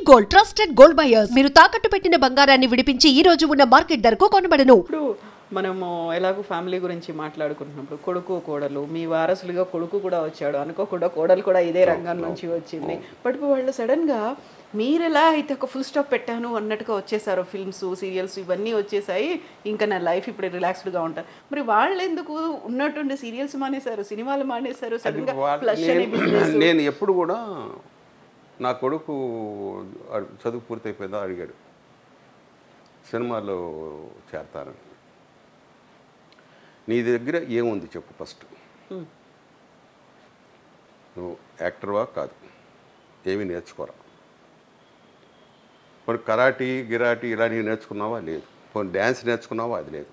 Gold trusted gold buyers. మీరు తాకట్టు పెట్టిన బంగారాన్ని విడిపించి ఈ రోజు ఉన్న మార్కెట్ ధరకు కొనబడను. ఇప్పుడు మనము ఎలాగో ఫ్యామిలీ గురించి మాట్లాడుకుంటున్నప్పుడు కొడుకు కోడలు మీ వారసులుగా కొడుకు కూడా వచ్చాడు, అనుకోకుండా కోడలు కూడా ఇదే రంగం నుంచి వచ్చింది. బట్ వాళ్ళు సడన్గా మీరు ఎలా అయితే ఒక ఫుల్ స్టాప్ పెట్టాను అన్నట్టుగా వచ్చేసారు. ఫిల్మ్స్, సీరియల్స్ ఇవన్నీ వచ్చేసాయి, ఇంకా నా లైఫ్ ఇప్పుడు రిలాక్స్డ్గా ఉంటారు. మరి వాళ్ళు ఎందుకు ఉన్నటువంటి సీరియల్స్ మానేశారు, సినిమాలు మానేశారు? నేను ఎప్పుడు కూడా నా కొడుకు చదువు పూర్తయిపోయిందా అడిగాడు, సినిమాలో చేరతానని. నీ దగ్గర ఏముంది చెప్పు ఫస్ట్, నువ్వు యాక్టర్వా కాదు, ఏమీ నేర్చుకోరా, కొన్ని కరాటీ గిరాటీ ఇలాంటివి నేర్చుకున్నావా లేదు, కొన్ని డ్యాన్స్ నేర్చుకున్నావా అది లేదు,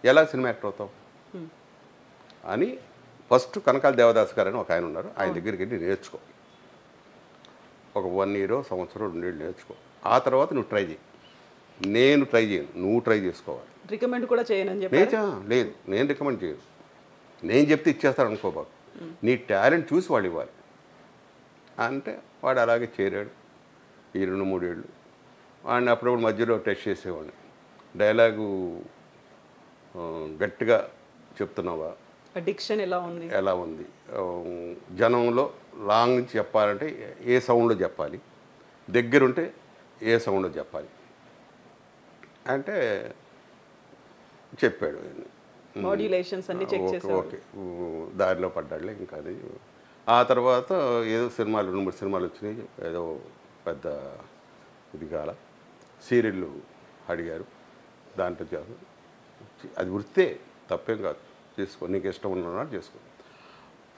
ఎలా సినిమా యాక్టర్ అవుతావు అని ఫస్ట్ కనకాల దేవదాస్ గారు అని ఒక ఆయన ఉన్నారు, ఆయన దగ్గరికి వెళ్ళి నేర్చుకో. ఒక 1 year సంవత్సరం 2 years నేర్చుకో. ఆ తర్వాత నువ్వు ట్రై చేయి. నేను ట్రై చేయను, నువ్వు ట్రై చేసుకోవాలి. రికమెండ్ కూడా చేయనని చెప్పి లేదు, నేను రికమెండ్ చేయను. నేను చెప్తే ఇచ్చేస్తాను అనుకోబాకు, నీ టాలెంట్ చూసి వాళ్ళు ఇవ్వాలి అంటే. వాడు అలాగే చేరాడు ఈ 2-3 ఏళ్ళు. వాడిని అప్పుడప్పుడు మధ్యలో టెస్ట్ చేసేవాడిని. డైలాగు గట్టిగా చెప్తున్నావా, డిక్షన్ ఎలా ఉంది, జనంలో లాంగ్ నుంచి చెప్పాలంటే ఏ సౌండ్లో చెప్పాలి, దగ్గరుంటే ఏ సౌండ్లో చెప్పాలి అంటే చెప్పాడు. మాడ్యులేషన్స్ అన్ని చెక్ చేశాడు. ఓకే, దారిలో పడ్డాడులే. ఇంకా అది ఆ తర్వాత ఏదో సినిమాలు 2-3 సినిమాలు వచ్చినాయి. ఏదో పెద్ద ఇది కాల సీరియళ్ళు అడిగారు, దాంట్లో చేస్తాను. అది వృత్తే, తప్పేం కాదు, చేసుకో, నీకు ఇష్టం ఉన్నా చేసుకో.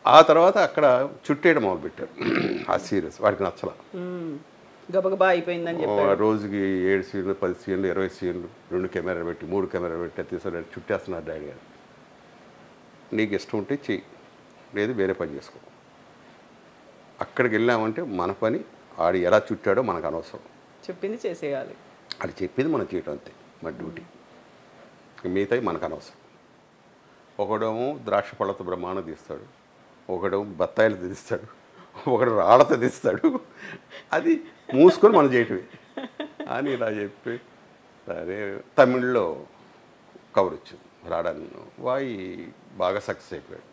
ఆ తర్వాత అక్కడ చుట్టేయడం మొదలుపెట్టారు ఆ సీరియల్స్. వాడికి నచ్చల, గబగబా అయిపోయిందని చెప్పి రోజుకి 7 సీన్లు 10 సీన్లు 20 సీన్లు 2 కెమెరాలు పెట్టి 3 కెమెరాలు పెట్టి తీసుకుని చుట్టేస్తున్నారు డాడీ గారు. నీకు ఇష్టం ఉంటే చెయ్యి, లేదు వేరే పని చేసుకో. అక్కడికి వెళ్ళామంటే మన పని ఆడు ఎలా చుట్టాడో మనకు అనవసరం, చెప్పింది చేసేయాలి. అది చెప్పింది మనం చేయటం అంతే మన డ్యూటీ, మిగతాయి మనకు అనవసరం. ఒకడేమో ద్రాక్ష పళ్ళతో బ్రహ్మాండం తీస్తాడు, ఒకడేమో బత్తాయిలు తీస్తాడు, ఒకడు రాళ్ళతో తీస్తాడు. అది మూసుకొని మనం చేయటమే అని ఇలా చెప్పి సరే తమిళ్లో కవర్ వచ్చింది రాడాన్ని. వాయి బాగా సక్సెస్ అయిపోయాడు.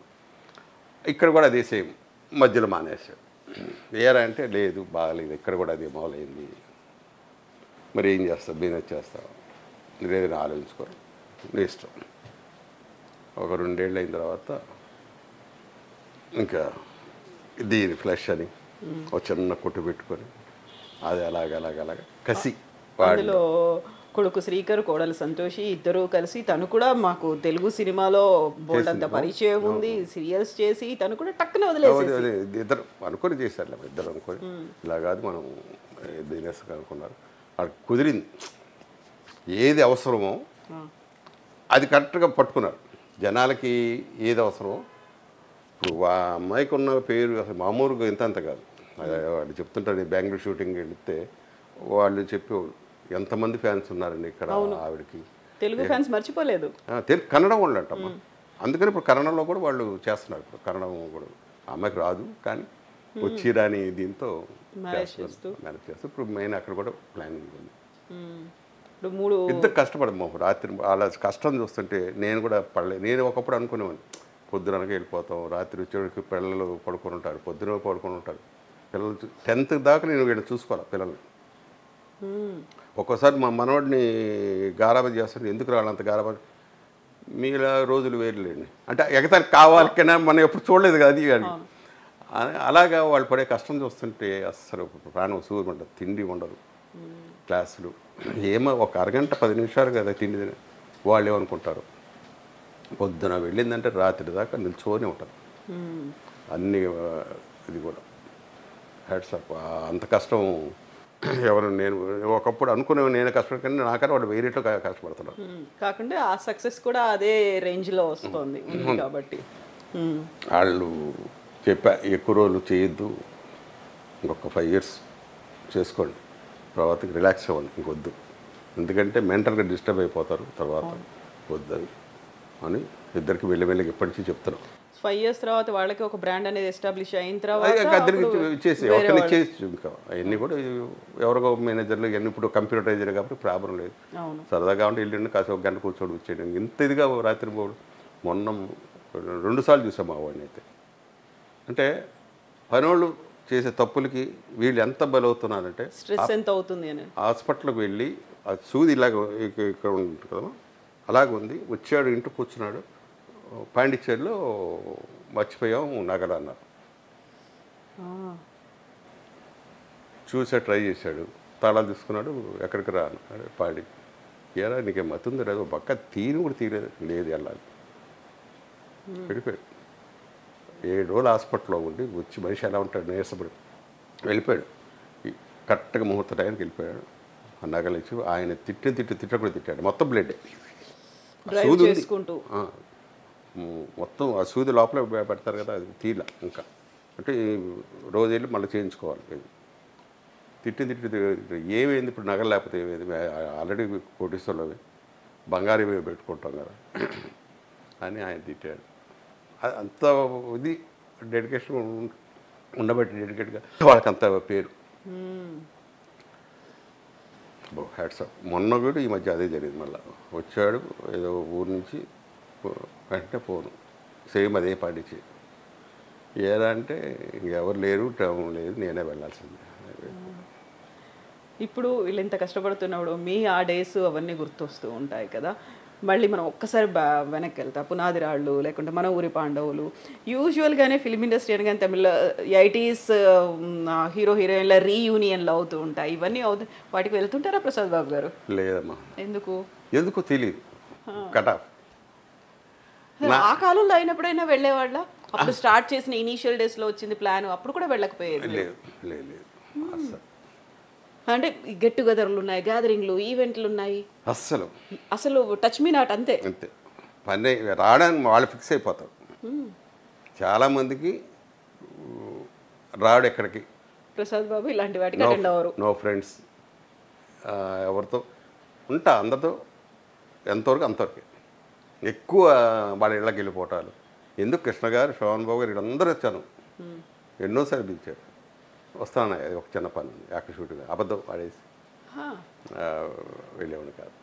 ఇక్కడ కూడా అదే సేమ్, మధ్యలో మానేశాడు. ఏరా అంటే లేదు బాగాలేదు, ఇక్కడ కూడా అదే మొదలైంది. మరి ఏం చేస్తావు, బిజినెస్ చేస్తావు, లేదని ఆలోచించుకో, నీ ఇష్టం. ఒక 2 ఏళ్ళు అయిన తర్వాత ఇంకా దీని ఫ్లష్ అని ఒక చిన్న కొట్టు పెట్టుకొని అది అలాగ కసి. అందులో కొడుకు శ్రీకర్, కోడలు సంతోషి ఇద్దరు కలిసి, తను కూడా మాకు తెలుగు సినిమాలో బోల్డంత పరిచయం ఉంది, సీరియల్స్ చేసి తను కూడా టక్కున వదిలేసి ఇద్దరు అనుకొని చేశారు. ఇద్దరు అనుకొని ఇలా కాదు మనం బిజినెస్ అనుకున్నారు. వాళ్ళకి కుదిరింది, ఏది అవసరమో అది కరెక్ట్గా పట్టుకున్నారు. జనాలకి ఏది అవసరమో, ఇప్పుడు ఆ అమ్మాయికి ఉన్న పేరు అసలు మామూలుగా ఇంత కాదు. వాళ్ళు చెప్తుంటారు, బెంగళూరు షూటింగ్ వెళితే వాళ్ళు చెప్పేవాళ్ళు ఎంతమంది ఫ్యాన్స్ ఉన్నారండి ఇక్కడ ఆవిడకి. తెలుగు ఫ్యాన్స్ మర్చిపోలేదు, కన్నడ వాళ్ళు అంటమ్మా. అందుకని ఇప్పుడు కన్నడలో కూడా వాళ్ళు చేస్తున్నారు. ఇప్పుడు కన్నడం కూడా అమ్మాయికి రాదు, కానీ వచ్చి రాని దీంతో మేనేజ్ చేస్తూ ఇప్పుడు మెయిన్ అక్కడ కూడా ప్లానింగ్ ఉంది. ఇద్దరు కష్టపడము. రాత్రి అలా కష్టం చూస్తుంటే నేను కూడా పడలేదు. నేను ఒకప్పుడు అనుకునేవాడిని, పొద్దుననగా వెళ్ళిపోతాం, రాత్రి వచ్చేవాడికి పిల్లలు పడుకొని ఉంటారు, పొద్దున పడుకొని ఉంటారు పిల్లలు. 10th దాకా నేను వీళ్ళని చూసుకోవాలి పిల్లల్ని. ఒక్కోసారి మా మనవాడిని గారాబం చేస్తాను, ఎందుకు రాళ్ళంత గారాబం, మీలా రోజులు వేరులేండి అంటే ఎగతానికి కావాలి కన్నా మనం ఎప్పుడు చూడలేదు కదా అది కానీ. అలాగా వాళ్ళు పడే కష్టం చూస్తుంటే అస్సలు ప్రాణం సూర్యుడు ఉండదు, తిండి ఉండదు, క్లాసులు ఏమో ఒక అరగంట 10 నిమిషాలు కదా తిండి తిని. వాళ్ళు ఏమనుకుంటారు, పొద్దున వెళ్ళిందంటే రాత్రి దాకా నిల్చోనే ఉంటారు అన్నీ. ఇది కూడా హ్యాట్సాప్. అంత కష్టం ఎవరు, నేను ఒకప్పుడు అనుకునే నేను కష్టపడి, కానీ నాకన్నా వాళ్ళు వేరేట్లో కష్టపడుతున్నారు. కాకుండా ఆ సక్సెస్ కూడా అదే రేంజ్లో వస్తుంది కాబట్టి వాళ్ళు చెప్పా, ఎక్కువ రోజులు చేయొద్దు, ఇంకొక 5 years చేసుకోండి, తర్వాతకి రిలాక్స్ అవ్వండి, ఇంకొద్దు, ఎందుకంటే మెంటల్గా డిస్టర్బ్ అయిపోతారు తర్వాత, వద్దు అని ఇద్దరికి వెళ్ళి ఇప్పటి నుంచి చెప్తున్నాం. 5 years తర్వాత వాళ్ళకి ఒక బ్రాండ్ అనేది ఎస్టాబ్లిష్ అయిన తర్వాత గద్దెలకి అప్పుడు ఇచ్చేసి వేరే ఒకరిని వాళ్ళు- ఇచ్చేసి ఇంకా అవన్నీ కూడా ఎవరికో మేనేజర్లు ఇవన్నీ ఇప్పుడు కంప్యూటరైజర్ కాబట్టి ప్రాబ్లం లేదు. అవును. సరదాగా ఉంటే వెళ్ళండి కాసేపు ఒక గంట కూర్చోడు వచ్చేయడం ఇంత ఇదిగా రాత్రి పోడు. మొన్న 2 సార్లు చూసాం మా వాడిని అయితే. అంటే పనోళ్ళు చేసే తప్పులకి వీళ్ళు ఎంత బలవుతున్నారంటే స్ట్రెస్ ఎంత అవుతుంది అని. హాస్పిటల్కి వెళ్ళి ఆ సూది ఇలాగ ఇక్కడ ఉంటుంది కదా అలాగ ఉంది, వచ్చాడు ఇంటికి కూర్చున్నాడు, పాండిచ్చేరిలో మర్చిపోయాం నగలు అన్నారు. చూసా ట్రై చేశాడు, తాళాలు తీసుకున్నాడు, ఎక్కడికి రా అన్నాడు. పాడి ఏరా నీకేం మతుందో లేదు, పక్క తీరు కూడా తీరేది లేదు, వెళ్ళాలి వెళ్ళిపోయాడు. 7 రోజులు హాస్పిటల్లో ఉండి వచ్చి మనిషి ఎలా ఉంటాడు నీరసపడి వెళ్ళిపోయాడు. కరెక్ట్గా ముహూర్త టైంకి వెళ్ళిపోయాడు. ఆ నగలు ఇచ్చి ఆయన తిట్ట కూడా తిట్టాడు. మొత్తం బ్లడ్ డ్రైవ్ సూది ఉంది. చేసుకుంటూ మొత్తం ఆ సూది లోపల పెడతారు కదా, అది తీల ఇంకా అంటే రోజు వెళ్ళి మళ్ళీ చేయించుకోవాలి. తిట్టి ఏమైంది ఇప్పుడు నగలు లేకపోతే ఏమైంది, ఆల్రెడీ కోటీశ్వర్లు అవి బంగారు పెట్టుకుంటాం కదా అని ఆయన తిట్టాడు. అంత ఇది డెడికేషన్ ఉండబట్టి డెడికేట్గా వాళ్ళకి అంత పేరు. హ్యాట్సాప్. మొన్న కూడా ఈ మధ్య అదే జరిగింది. మళ్ళీ వచ్చాడు ఏదో ఊరు నుంచి, వెంటనే పోను సేమ్ అదే పాటించి ఏదా అంటే ఇంకెవరు లేరు, టైం లేదు, నేనే వెళ్ళాల్సిందే. ఇప్పుడు వీళ్ళు ఇంత కష్టపడుతున్నప్పుడు మీ ఆ డేస్ అవన్నీ గుర్తొస్తూ ఉంటాయి కదా. మళ్ళీ మనం ఒక్కసారి వెనక్కి వెళ్తా, పునాది రాళ్ళు లేకుంటే మన ఊరి పాండవులు. యూజువల్గానే ఫిల్మ్ ఇండస్ట్రీ అనగానే తమిళ 80s హీరో హీరోయిన్ల రీయూనియన్లు అవుతూ ఉంటాయి, ఇవన్నీ అవుతూ వాటికి వెళ్తుంటారా ప్రసాద్ బాబు గారు? లేదమ్మా, ఎందుకు తెలియదు. కటాఫ్ ఆ కాలంలో అయినప్పుడైనా వెళ్ళేవాళ్ళ? అప్పుడు స్టార్ట్ చేసిన ఇనీషియల్ డేస్లో వచ్చింది ప్లాన్, అప్పుడు కూడా వెళ్ళకపోయేది? లేదు లేదు అస్సలు. అంటే గెట్ టుగెదర్లు ఉన్నాయి, గ్యాదరింగ్లు, ఈవెంట్లు ఉన్నాయి, అసలు టచ్ మీ నాట్ అంతే. పని రావడానికి వాళ్ళు ఫిక్స్ అయిపోతారు. చాలామందికి రాడు ఎక్కడికి. ప్రసాద్ బాబు ఇలాంటి వాటికి అటెండ్ అవ్వరు. నో ఫ్రెండ్స్, ఎవరితో ఉంటా అందరితో ఎంతవరకు అంతవరకు. ఎక్కువ వాళ్ళ ఇళ్ళకి వెళ్ళిపోవటాలు ఎందుకు. కృష్ణ గారు, శోభన్ బాబు గారు వీళ్ళందరూ వచ్చాను, ఎన్నోసార్లు పిలిచారు. వస్తాను, ఒక చిన్న పని ఉంది యాక్టర్ షూటింగ్, అబద్ధం ఆడేసి వెళ్ళేవాడిని కాదు.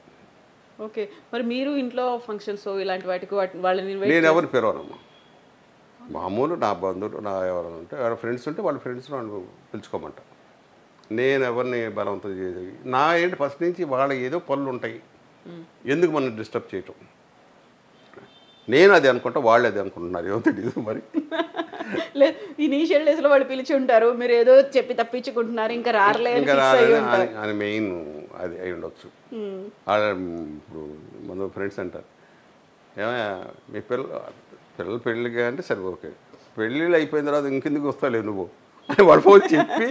ఓకే, మరి మీరు ఇంట్లో ఫంక్షన్స్ ఇలాంటి వాటికి వాళ్ళని నేను ఎవరిని పిలవనమ్మా. మామూలు నా బంధువులు నా ఎవరైనా ఉంటే ఎవరైనా ఫ్రెండ్స్ ఉంటే వాళ్ళ ఫ్రెండ్స్ వాళ్ళు పిలుచుకోమంట. నేను ఎవరిని బలవంతం చేసేది నా ఏంటి ఫస్ట్ నుంచి వాళ్ళ ఏదో పనులు ఉంటాయి, ఎందుకు మనం డిస్టర్బ్ చేయటం. నేను అది అనుకుంటా, వాళ్ళు అది అనుకుంటున్నారు, ఏమో తెలియదు మరి. లేదు, ఇనీషియల్ డేస్లో వాళ్ళు పిలిచి ఉంటారు, మీరు ఏదో చెప్పి తప్పించుకుంటున్నారు, ఇంకా రారలేదు అని మెయిన్ అది అయి ఉండొచ్చు. ఇప్పుడు మన ఫ్రెండ్స్ అంటారు, ఏమయ్యా మీ పిల్లలు పెళ్ళిగా అంటే సరే ఓకే, పెళ్ళిళ్ళు అయిపోయిన తర్వాత ఇంకెందుకు వస్తావు నువ్వు అని వాళ్ళు ఫోన్ చెప్పి